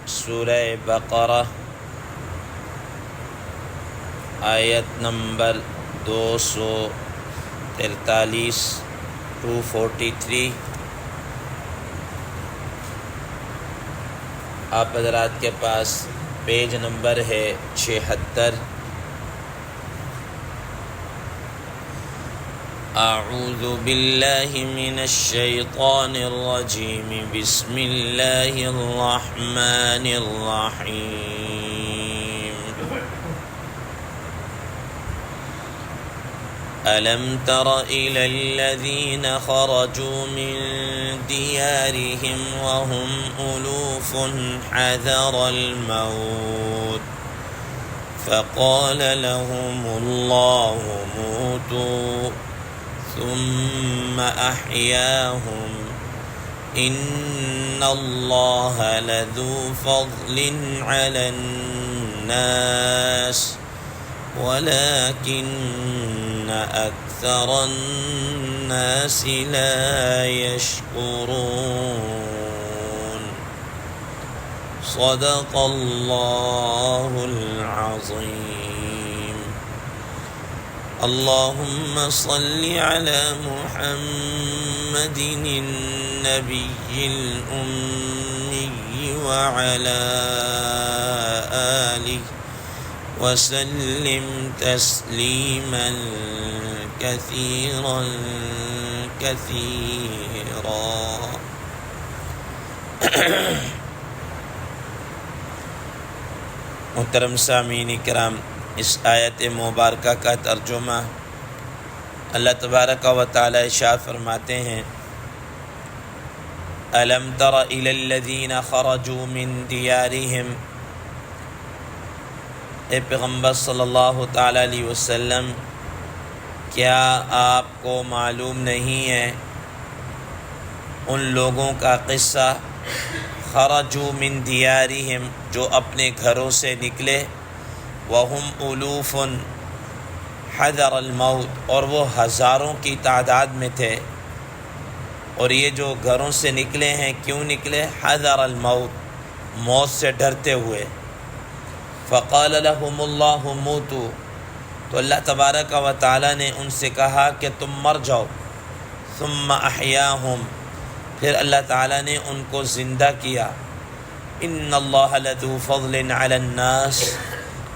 سورہ بقرہ آیت نمبر 243 243۔ آپ حضرات کے پاس پیج نمبر ہے 76۔ اعوذ باللہ من الشیطان الرجیم، بسم اللہ الرحمن الرحیم۔ ألم تر إلى الذين خرجوا من ديارهم وهم ألوف حذر الموت فقال لهم الله موتوا ثم أحياهم إن الله لذو فضل على الناس ولكن أكثر الناس لا يشكرون۔ صدق الله العظيم۔ اللهم صل على محمد النبي الأمي وعلى آله وسلم تسليما كثيرا كثيرا۔ محترم سامعین کرام، اس آیت مبارکہ کا ترجمہ اللہ تبارک و تعالی ارشاد فرماتے ہیں: أَلَمْ تَرَ إِلَى الَّذِينَ خَرَجُوا مِن دِيَارِهِمْ۔ اے پیغمبر صلی اللہ تعالیٰ علیہ وسلم، کیا آپ کو معلوم نہیں ہے ان لوگوں کا قصہ خرجوا من دیارہم، جو اپنے گھروں سے نکلے، وہم الوف حذر الموت، اور وہ ہزاروں کی تعداد میں تھے۔ اور یہ جو گھروں سے نکلے ہیں، کیوں نکلے؟ حذر الموت، موت سے ڈرتے ہوئے۔ فقال لهم اللہ موتوا، تو اللہ تبارک و تعالیٰ نے ان سے کہا کہ تم مر جاؤ۔ ثم احیاہم، پھر اللہ تعالیٰ نے ان کو زندہ کیا۔ ان اللہ لذو فضل علی الناس،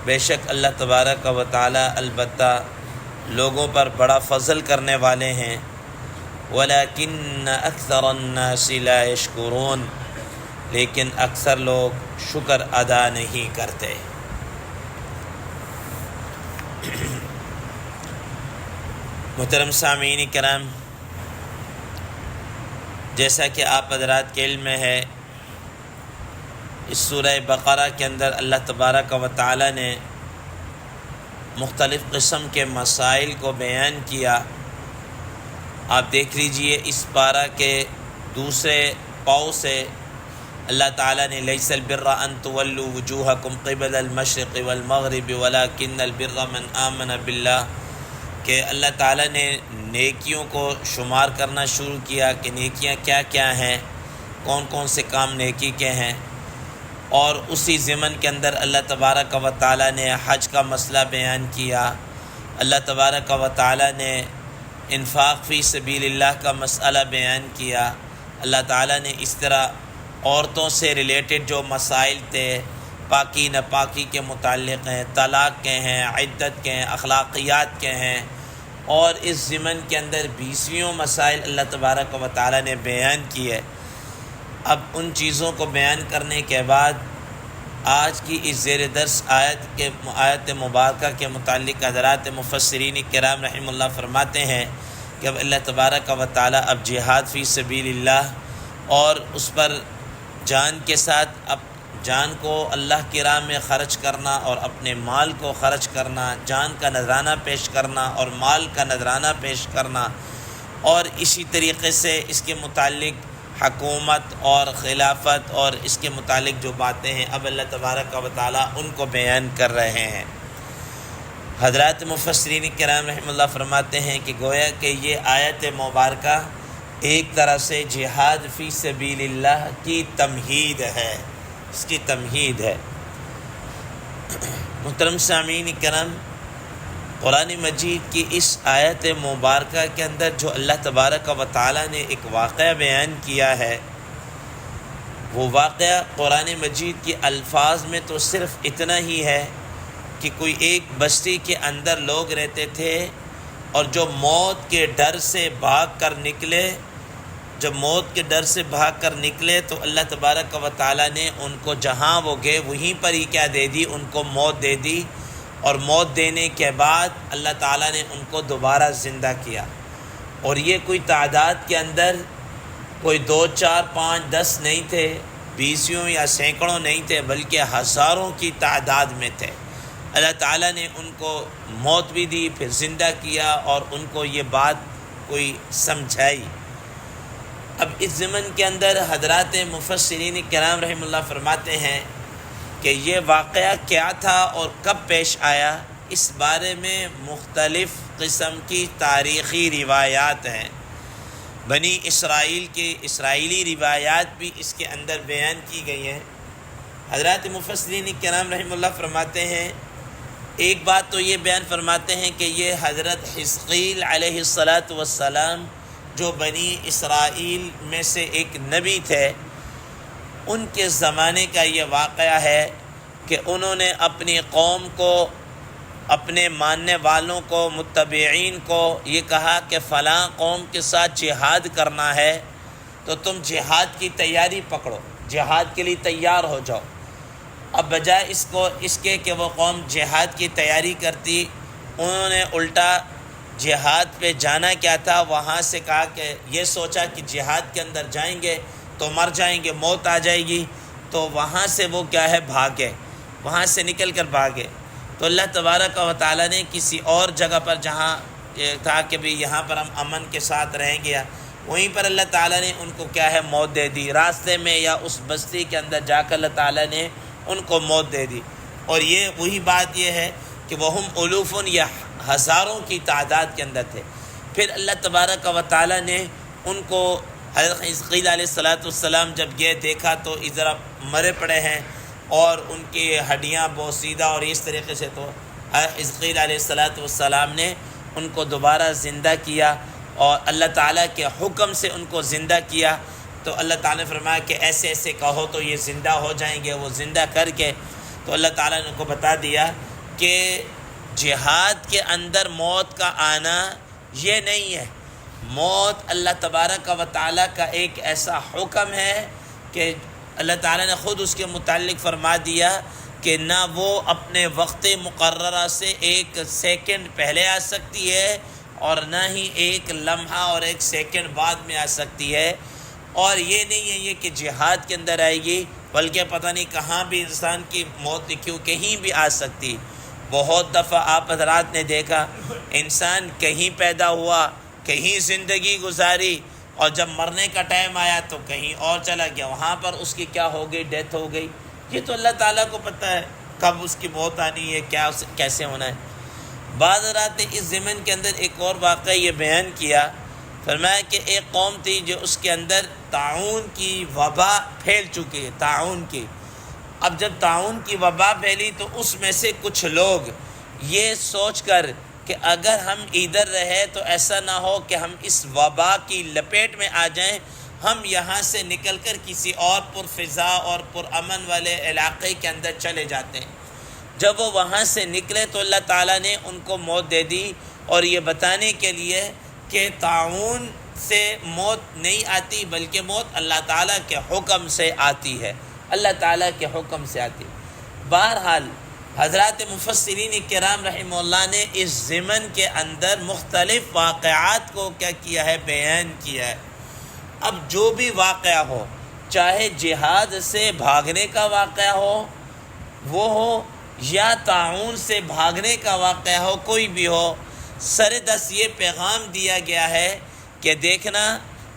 بے شک اللہ تبارک و تعالیٰ البتہ لوگوں پر بڑا فضل کرنے والے ہیں۔ ولکن اکثر الناس لا یشکرون، لیکن اکثر لوگ شکر ادا نہیں کرتے۔ محترم سامعین کرام، جیسا کہ آپ حضرات کے علم میں ہے، اس سورہ بقرہ کے اندر اللہ تبارک و تعالی نے مختلف قسم کے مسائل کو بیان کیا۔ آپ دیکھ لیجئے اس پارہ کے دوسرے پاؤں سے اللہ تعالیٰ نے لیس البر ان تولوا وجوہکم قبل المشرق والمغرب ولکن البر من آمن باللہ، کہ اللہ تعالیٰ نے نیکیوں کو شمار کرنا شروع کیا کہ نیکیاں کیا کیا ہیں، کون کون سے کام نیکی کے ہیں۔ اور اسی ضمن کے اندر اللہ تبارک و تعالیٰ نے حج کا مسئلہ بیان کیا۔ اللہ تبارک و تعالیٰ نے انفاق فی سبیل اللہ کا مسئلہ بیان کیا۔ اللہ تعالیٰ نے اس طرح عورتوں سے ریلیٹڈ جو مسائل تھے، پاکی ناپاکی کے متعلق ہیں، طلاق کے ہیں، عدت کے ہیں، اخلاقیات کے ہیں، اور اس ضمن کے اندر 20 مسائل اللہ تبارک و تعالیٰ نے بیان کیے۔ اب ان چیزوں کو بیان کرنے کے بعد آج کی اس زیر درس آیت مبارکہ کے متعلق حضرات مفسرین کرام رحم اللہ فرماتے ہیں کہ اب اللہ تبارک و تعالیٰ اب جہاد فی سبیل اللہ اور اس پر جان کے ساتھ اب جان کو اللہ کی راہ میں خرچ کرنا اور اپنے مال کو خرچ کرنا، جان کا نذرانہ پیش کرنا اور مال کا نذرانہ پیش کرنا، اور اسی طریقے سے اس کے متعلق حکومت اور خلافت اور اس کے متعلق جو باتیں ہیں اب اللہ تبارک و تعالیٰ ان کو بیان کر رہے ہیں۔ حضرات مفسرین کرام رحمہ اللہ فرماتے ہیں کہ گویا کہ یہ آیت مبارکہ ایک طرح سے جہاد فی سبیل اللہ کی تمہید ہے، اس کی تمہید ہے۔ محترم سامعین کرام، قرآن مجید کی اس آیت مبارکہ کے اندر جو اللہ تبارک و تعالیٰ نے ایک واقعہ بیان کیا ہے، وہ واقعہ قرآن مجید کے الفاظ میں تو صرف اتنا ہی ہے کہ کوئی ایک بستی کے اندر لوگ رہتے تھے، اور جو موت کے ڈر سے بھاگ کر نکلے، جب موت کے ڈر سے بھاگ کر نکلے تو اللہ تبارک و تعالیٰ نے ان کو جہاں وہ گئے وہیں پر ہی کیا دے دی، ان کو موت دے دی، اور موت دینے کے بعد اللہ تعالیٰ نے ان کو دوبارہ زندہ کیا۔ اور یہ کوئی تعداد کے اندر کوئی 2 4 5 10 نہیں تھے، 20 یا سینکڑوں نہیں تھے، بلکہ ہزاروں کی تعداد میں تھے۔ اللہ تعالیٰ نے ان کو موت بھی دی، پھر زندہ کیا، اور ان کو یہ بات کوئی سمجھائی۔ اب اس ضمن کے اندر حضرات مفسرین کرام رحمہ اللہ فرماتے ہیں کہ یہ واقعہ کیا تھا اور کب پیش آیا، اس بارے میں مختلف قسم کی تاریخی روایات ہیں۔ بنی اسرائیل کے اسرائیلی روایات بھی اس کے اندر بیان کی گئی ہیں۔ حضرات مفسرین کرام رحمہ اللہ فرماتے ہیں، ایک بات تو یہ بیان فرماتے ہیں کہ یہ حضرت حزقیل علیہ السلام جو بنی اسرائیل میں سے ایک نبی تھے، ان کے زمانے کا یہ واقعہ ہے کہ انہوں نے اپنی قوم کو، اپنے ماننے والوں کو، متبعین کو یہ کہا کہ فلاں قوم کے ساتھ جہاد کرنا ہے تو تم جہاد کی تیاری پکڑو، جہاد کے لیے تیار ہو جاؤ۔ اب بجائے اس کے کہ وہ قوم جہاد کی تیاری کرتی، انہوں نے الٹا جہاد پہ جانا کیا تھا، وہاں سے کہا کہ یہ سوچا کہ جہاد کے اندر جائیں گے تو مر جائیں گے، موت آ جائے گی، تو وہاں سے وہ کیا ہے بھاگے، وہاں سے نکل کر بھاگے۔ تو اللہ تبارک و تعالیٰ نے کسی اور جگہ پر جہاں تھا کہ بھی یہاں پر ہم امن کے ساتھ رہیں گے، وہیں پر اللہ تعالیٰ نے ان کو کیا ہے موت دے دی، راستے میں یا اس بستی کے اندر جا کر اللہ تعالیٰ نے ان کو موت دے دی۔ اور یہ وہی بات یہ ہے کہ وہم الوفن، یا ہزاروں کی تعداد کے اندر تھے۔ پھر اللہ تبارک و تعالیٰ نے ان کو، حضرت حزقیل علیہ السلام جب یہ دیکھا تو ادھر مرے پڑے ہیں اور ان کی ہڈیاں بوسیدہ اور اس طریقے سے، تو حضرت حزقیل علیہ السلام نے ان کو دوبارہ زندہ کیا، اور اللہ تعالیٰ کے حکم سے ان کو زندہ کیا۔ تو اللہ تعالیٰ نے فرمایا کہ ایسے ایسے کہو تو یہ زندہ ہو جائیں گے۔ وہ زندہ کر کے تو اللہ تعالیٰ نے ان کو بتا دیا کہ جہاد کے اندر موت کا آنا یہ نہیں ہے، موت اللہ تبارک و تعالیٰ کا ایک ایسا حکم ہے کہ اللہ تعالیٰ نے خود اس کے متعلق فرما دیا کہ نہ وہ اپنے وقت مقررہ سے 1 سیکنڈ پہلے آ سکتی ہے، اور نہ ہی 1 لمحہ اور 1 سیکنڈ بعد میں آ سکتی ہے۔ اور یہ نہیں ہے یہ کہ جہاد کے اندر آئے گی، بلکہ پتہ نہیں کہاں بھی انسان کی موت کیوں کہیں بھی آ سکتی۔ بہت دفعہ آپ حضرات نے دیکھا انسان کہیں پیدا ہوا، کہیں زندگی گزاری، اور جب مرنے کا ٹائم آیا تو کہیں اور چلا گیا، وہاں پر اس کی کیا ہو گئی، ڈیتھ ہو گئی۔ یہ تو اللہ تعالیٰ کو پتہ ہے کب اس کی موت آنی ہے، کیا کیسے ہونا ہے۔ بعض حضرات نے اس ضمن کے اندر ایک اور واقعہ یہ بیان کیا، فرمایا کہ ایک قوم تھی جو اس کے اندر طاعون کی وبا پھیل چکی ہے، طاعون کی۔ اب جب طاعون کی وبا پھیلی تو اس میں سے کچھ لوگ یہ سوچ کر کہ اگر ہم ادھر رہے تو ایسا نہ ہو کہ ہم اس وبا کی لپیٹ میں آ جائیں، ہم یہاں سے نکل کر کسی اور پرفضا اور پرامن والے علاقے کے اندر چلے جاتے ہیں۔ جب وہ وہاں سے نکلے تو اللہ تعالیٰ نے ان کو موت دے دی، اور یہ بتانے کے لیے کہ طاعون سے موت نہیں آتی، بلکہ موت اللہ تعالیٰ کے حکم سے آتی ہے، اللہ تعالیٰ کے حکم سے آتی ہے۔ بہرحال حضرات مفسرین کرام رحمہ اللہ نے اس ضمن کے اندر مختلف واقعات کو کیا کیا ہے، بیان کیا ہے۔ اب جو بھی واقعہ ہو، چاہے جہاد سے بھاگنے کا واقعہ ہو وہ ہو، یا طاعون سے بھاگنے کا واقعہ ہو، کوئی بھی ہو، سر دست یہ پیغام دیا گیا ہے کہ دیکھنا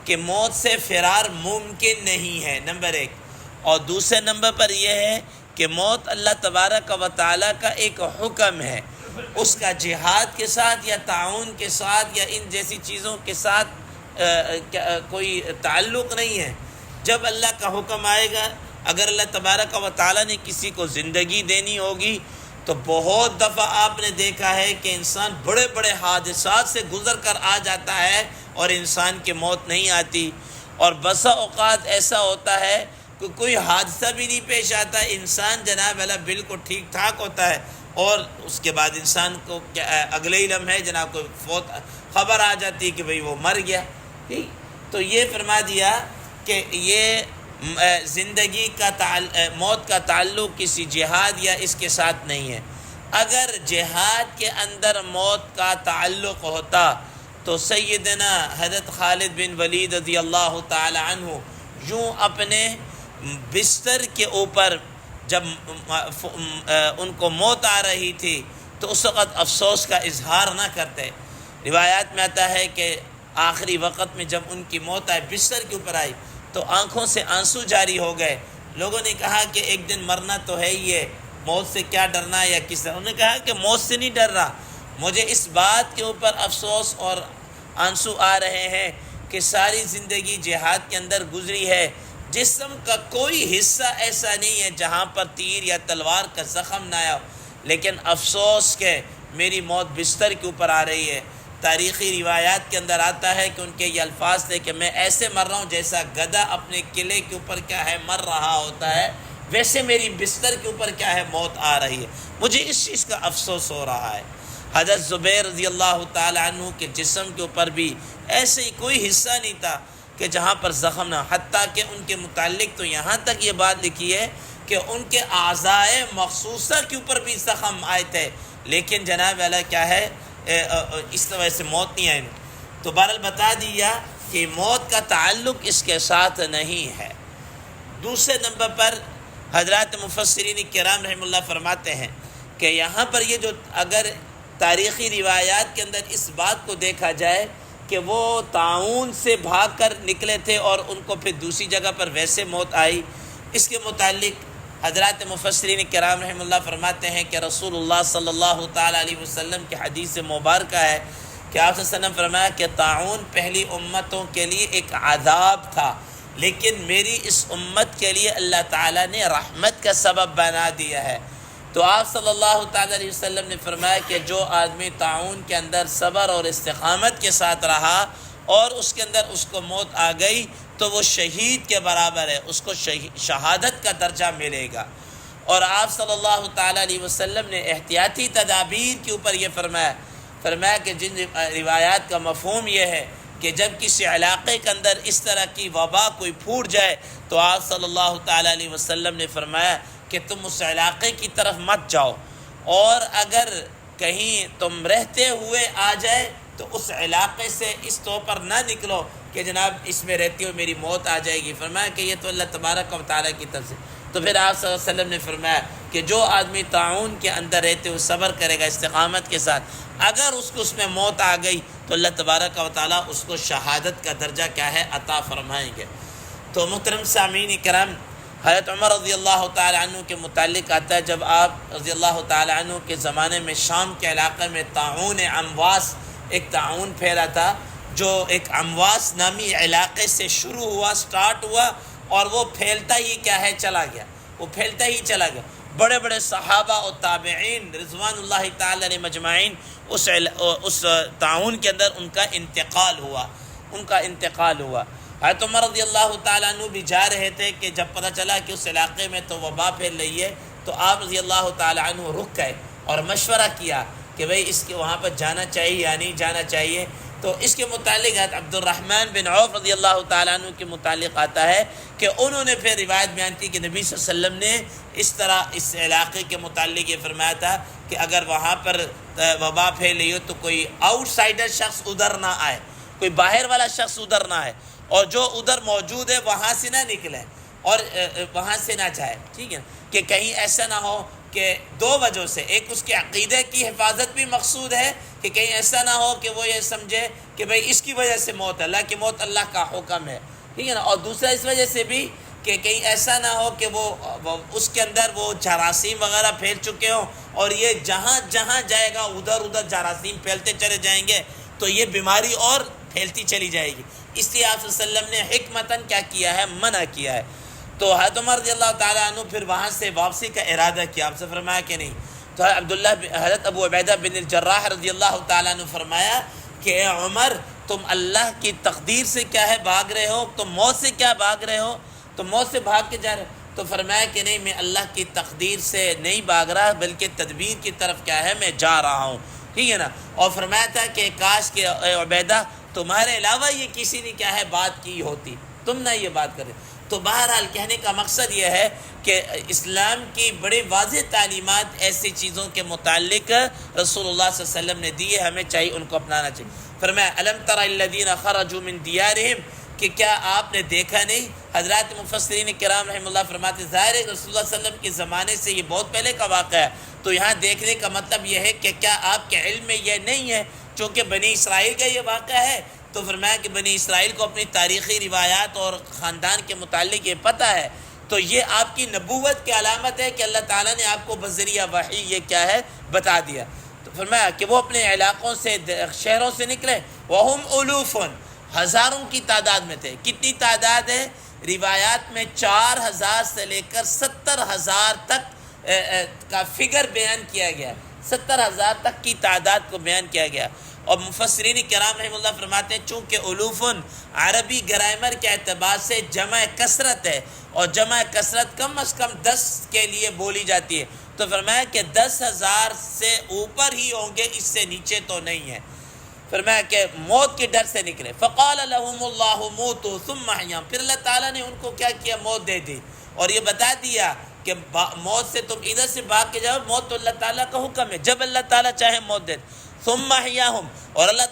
کہ موت سے فرار ممکن نہیں ہے، نمبر 1۔ اور دوسرے نمبر پر یہ ہے کہ موت اللہ تبارک و تعالیٰ کا ایک حکم ہے، اس کا جہاد کے ساتھ یا تعاون کے ساتھ یا ان جیسی چیزوں کے ساتھ کوئی تعلق نہیں ہے۔ جب اللہ کا حکم آئے گا اگر اللہ تبارک و تعالیٰ نے کسی کو زندگی دینی ہوگی تو بہت دفعہ آپ نے دیکھا ہے کہ انسان بڑے بڑے حادثات سے گزر کر آ جاتا ہے اور انسان کی موت نہیں آتی، اور بسا اوقات ایسا ہوتا ہے کہ کوئی حادثہ بھی نہیں پیش آتا، انسان جناب اللہ بالکل ٹھیک ٹھاک ہوتا ہے، اور اس کے بعد انسان کو اگلے ہی لمحے جناب کو فوت خبر آ جاتی ہے کہ بھئی وہ مر گیا. ٹھیک، تو یہ فرما دیا کہ یہ زندگی کا موت کا تعلق کسی جہاد یا اس کے ساتھ نہیں ہے. اگر جہاد کے اندر موت کا تعلق ہوتا تو سیدنا حضرت خالد بن ولید رضی اللہ تعالی عنہ یوں اپنے بستر کے اوپر جب ان کو موت آ رہی تھی تو اس وقت افسوس کا اظہار نہ کرتے. روایات میں آتا ہے کہ آخری وقت میں جب ان کی موت آئی، بستر کے اوپر آئی، تو آنکھوں سے آنسو جاری ہو گئے. لوگوں نے کہا کہ ایک دن مرنا تو ہے ہی ہے، موت سے کیا ڈرنا یا کس طرح. انہوں نے کہا کہ موت سے نہیں ڈر رہا، مجھے اس بات کے اوپر افسوس اور آنسو آ رہے ہیں کہ ساری زندگی جہاد کے اندر گزری ہے، جسم کا کوئی حصہ ایسا نہیں ہے جہاں پر تیر یا تلوار کا زخم نہ آیا ہو، لیکن افسوس کہ میری موت بستر کے اوپر آ رہی ہے. تاریخی روایات کے اندر آتا ہے کہ ان کے یہ الفاظ تھے کہ میں ایسے مر رہا ہوں جیسا گدھا اپنے قلعے کے اوپر کیا ہے مر رہا ہوتا ہے، ویسے میری بستر کے اوپر کیا ہے موت آ رہی ہے، مجھے اس چیز کا افسوس ہو رہا ہے. حضرت زبیر رضی اللہ تعالی عنہ کے جسم کے اوپر بھی ایسے ہی کوئی حصہ نہیں تھا کہ جہاں پر زخم نہ، حتیٰ کہ ان کے متعلق تو یہاں تک یہ بات لکھی ہے کہ ان کے اعضائے مخصوصہ کے اوپر بھی زخم آئے تھے، لیکن جناب والا کیا ہے اس طرح سے موت نہیں آئی. تو بہرحال بتا دیا کہ موت کا تعلق اس کے ساتھ نہیں ہے. دوسرے نمبر پر حضرات مفسرین کرام رحم اللہ فرماتے ہیں کہ یہاں پر یہ جو اگر تاریخی روایات کے اندر اس بات کو دیکھا جائے کہ وہ طاعون سے بھاگ کر نکلے تھے اور ان کو پھر دوسری جگہ پر ویسے موت آئی، اس کے متعلق حضرات مفسرین کرام رحم اللہ فرماتے ہیں کہ رسول اللہ صلی اللہ تعالیٰ علیہ وسلم کی حدیث مبارکہ ہے کہ آپ صلی اللہ علیہ وسلم فرمایا کہ طاعون پہلی امتوں کے لیے ایک عذاب تھا، لیکن میری اس امت کے لیے اللہ تعالیٰ نے رحمت کا سبب بنا دیا ہے. تو آپ صلی اللہ تعالیٰ علیہ وسلم نے فرمایا کہ جو آدمی طاعون کے اندر صبر اور استقامت کے ساتھ رہا اور اس کے اندر اس کو موت آ گئی تو وہ شہید کے برابر ہے، اس کو شہادت کا درجہ ملے گا. اور آپ صلی اللہ تعالیٰ علیہ وسلم نے احتیاطی تدابیر کے اوپر یہ فرمایا کہ جن روایات کا مفہوم یہ ہے کہ جب کسی علاقے کے اندر اس طرح کی وبا کوئی پھوٹ جائے تو آپ صلی اللہ تعالیٰ علیہ وسلم نے فرمایا کہ تم اس علاقے کی طرف مت جاؤ، اور اگر کہیں تم رہتے ہوئے آ جائے تو اس علاقے سے اس طور پر نہ نکلو کہ جناب اس میں رہتی ہو میری موت آ جائے گی. فرمایا کہ یہ تو اللہ تبارک و تعالیٰ کی طرف سے. تو پھر آپ صلی اللہ علیہ وسلم نے فرمایا کہ جو آدمی طاعون کے اندر رہتے ہوئے صبر کرے گا استقامت کے ساتھ، اگر اس کو اس میں موت آ گئی تو اللہ تبارک و تعالیٰ اس کو شہادت کا درجہ کیا ہے عطا فرمائیں گے. تو محترم سامعین کرام، حضرت عمر رضی اللہ تعالیٰ عنہ کے متعلق آتا ہے جب آپ رضی اللہ تعالیٰ عنہ کے زمانے میں شام کے علاقے میں طاعون امواس ایک طاعون پھیلا تھا، جو ایک امواس نامی علاقے سے شروع ہوا، سٹارٹ ہوا، اور وہ پھیلتا ہی کیا ہے چلا گیا، وہ پھیلتا ہی چلا گیا. بڑے بڑے صحابہ اور تابعین رضوان اللہ تعالی علیہ مجمعین اس طاعون کے اندر ان کا انتقال ہوا. حضرت عمر رضی اللہ تعالیٰ عنہ بھی جا رہے تھے کہ جب پتہ چلا کہ اس علاقے میں تو وبا پھیل رہی ہے تو آپ رضی اللہ تعالیٰ عنہ رک گئے اور مشورہ کیا کہ بھئی اس کے وہاں پر جانا چاہیے یا نہیں جانا چاہیے. تو اس کے متعلق حضرت عبد الرحمن بن عوف رضی اللہ تعالیٰ عنہ کے متعلق آتا ہے کہ انہوں نے پھر روایت بیان کی کہ نبی صلی اللہ علیہ وسلم نے اس طرح اس علاقے کے متعلق یہ فرمایا تھا کہ اگر وہاں پر وبا پھیل رہی ہو تو کوئی آؤٹ سائڈر شخص ادھر نہ آئے، کوئی باہر والا شخص ادھر نہ آئے، اور جو ادھر موجود ہے وہاں سے نہ نکلے اور وہاں سے نہ جائے. ٹھیک ہے، کہ کہیں ایسا نہ ہو کہ دو وجہ سے، ایک اس کے عقیدے کی حفاظت بھی مقصود ہے کہ کہیں ایسا نہ ہو کہ وہ یہ سمجھے کہ بھئی اس کی وجہ سے موت، اللہ کی موت اللہ کا حکم ہے. ٹھیک ہے نا. اور دوسرا اس وجہ سے بھی کہ کہیں ایسا نہ ہو کہ وہ اس کے اندر وہ جراثیم وغیرہ پھیل چکے ہوں اور یہ جہاں جہاں جائے گا ادھر ادھر جراثیم پھیلتے چلے جائیں گے تو یہ بیماری اور پھیلتی چلی جائے گی. اس لیے آپ صلی اللہ علیہ وسلم نے حکمتاً کیا کیا ہے، منع کیا ہے. تو حضرت عمر رضی اللہ تعالیٰ عنہ پھر وہاں سے واپسی کا ارادہ کیا، آپ سے فرمایا کہ نہیں؟ تو حضرت ابو عبیدہ بن الجراح رضی اللہ تعالیٰ عنہ فرمایا کہ اے عمر، تم اللہ کی تقدیر سے کیا ہے بھاگ رہے ہو؟ تم موت سے کیا بھاگ رہے ہو؟ تم موت سے بھاگ کے جا رہے ہو؟ تو فرمایا کہ نہیں، میں اللہ کی تقدیر سے نہیں بھاگ رہا، بلکہ تدبیر کی طرف کیا ہے میں جا رہا ہوں، ٹھیک ہے نا؟ اور فرمایا تھا کہ کاش کہ اے عبیدہ تمہارے علاوہ یہ کسی نے کیا ہے بات کی ہوتی، تم نہ یہ بات کرے۔ تو بہرحال کہنے کا مقصد یہ ہے کہ اسلام کی بڑے واضح تعلیمات ایسی چیزوں کے متعلق رسول اللہ صلی اللہ علیہ وسلم نے دی ہے، ہمیں چاہیے ان کو اپنانا چاہیے۔ فرمایا الم تر الذین خرجوا من دیارہم، کہ کیا آپ نے دیکھا نہیں؟ حضرات مفسرین کرام رحمہ اللہ فرماتے ظاہر ہے رسول اللہ صلی اللہ علیہ وسلم کے زمانے سے یہ بہت پہلے کا واقعہ ہے، تو یہاں دیکھنے کا مطلب یہ ہے کہ کیا آپ کے علم میں یہ نہیں ہے؟ چونکہ بنی اسرائیل کا یہ واقعہ ہے تو فرمایا کہ بنی اسرائیل کو اپنی تاریخی روایات اور خاندان کے متعلق یہ پتہ ہے، تو یہ آپ کی نبوت کی علامت ہے کہ اللہ تعالیٰ نے آپ کو بذریعہ وحی یہ کیا ہے بتا دیا۔ تو فرمایا کہ وہ اپنے علاقوں سے شہروں سے نکلے، وَهُمْ أُلُوفٌ، ہزاروں کی تعداد میں تھے۔ کتنی تعداد ہے؟ روایات میں 4000 سے لے کر 70,000 تک کا فگر بیان کیا گیا، 70,000 تک کی تعداد کو بیان کیا گیا۔ اور مفسرین کرام رحمہ اللہ فرماتے ہیں چونکہ الوفن عربی گرامر کے اعتبار سے جمع کثرت ہے، اور جمع کثرت کم از کم 10 کے لیے بولی جاتی ہے، تو فرمایا کہ 10,000 سے اوپر ہی ہوں گے، اس سے نیچے تو نہیں ہے۔ فرمایا کہ موت کے ڈر سے نکلے، فقال لهم اللہ موتوا ثم احیاهم، پھر اللہ تعالیٰ نے ان کو کیا کیا؟ موت دے دی، اور یہ بتا دیا کہ موت سے تم ادھر سے بھاگ کے جاؤ، موت تو اللہ تعالیٰ کا حکم ہے، جب اللہ تعالیٰ چاہے موت دے۔ ثم احیاهم، اور اللہ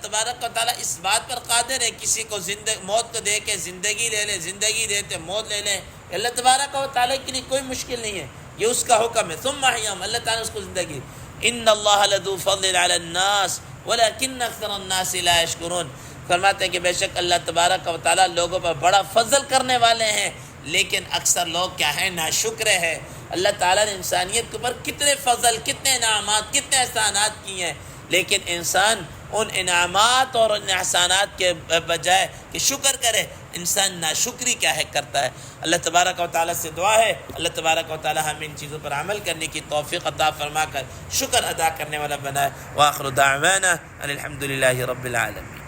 تبارک و تعالیٰ اس بات پر قادر ہے کسی کو موت کو دے کے زندگی لے لے، زندگی دیتے موت لے لے، اللہ تبارک و تعالیٰ کے لیے کوئی مشکل نہیں ہے، یہ اس کا حکم ہے۔ ثم احیاهم، اللہ تعالیٰ اس کو زندگی۔ ان اللہ لذو فضل علی الناس ولکن اکثر الناس لا یشکرون، فرماتے ہیں کہ بے شک اللہ تبارک و تعالیٰ لوگوں پر بڑا فضل کرنے والے ہیں، لیکن اکثر لوگ کیا ہیں؟ ناشکر ہے۔ اللہ تعالیٰ نے انسانیت کے اوپر کتنے فضل، کتنے انعامات، کتنے احسانات کیے ہیں، لیکن انسان ان انعامات اور ان احسانات کے بجائے کہ شکر کرے، انسان ناشکری کیا ہے کرتا ہے۔ اللہ تبارک و تعالیٰ سے دعا ہے اللہ تبارک و تعالیٰ ہمیں ان چیزوں پر عمل کرنے کی توفیق عطا فرما کر شکر ادا کرنے والا بنائے۔ وآخر دعوانا ان الحمد للہ رب العالمین۔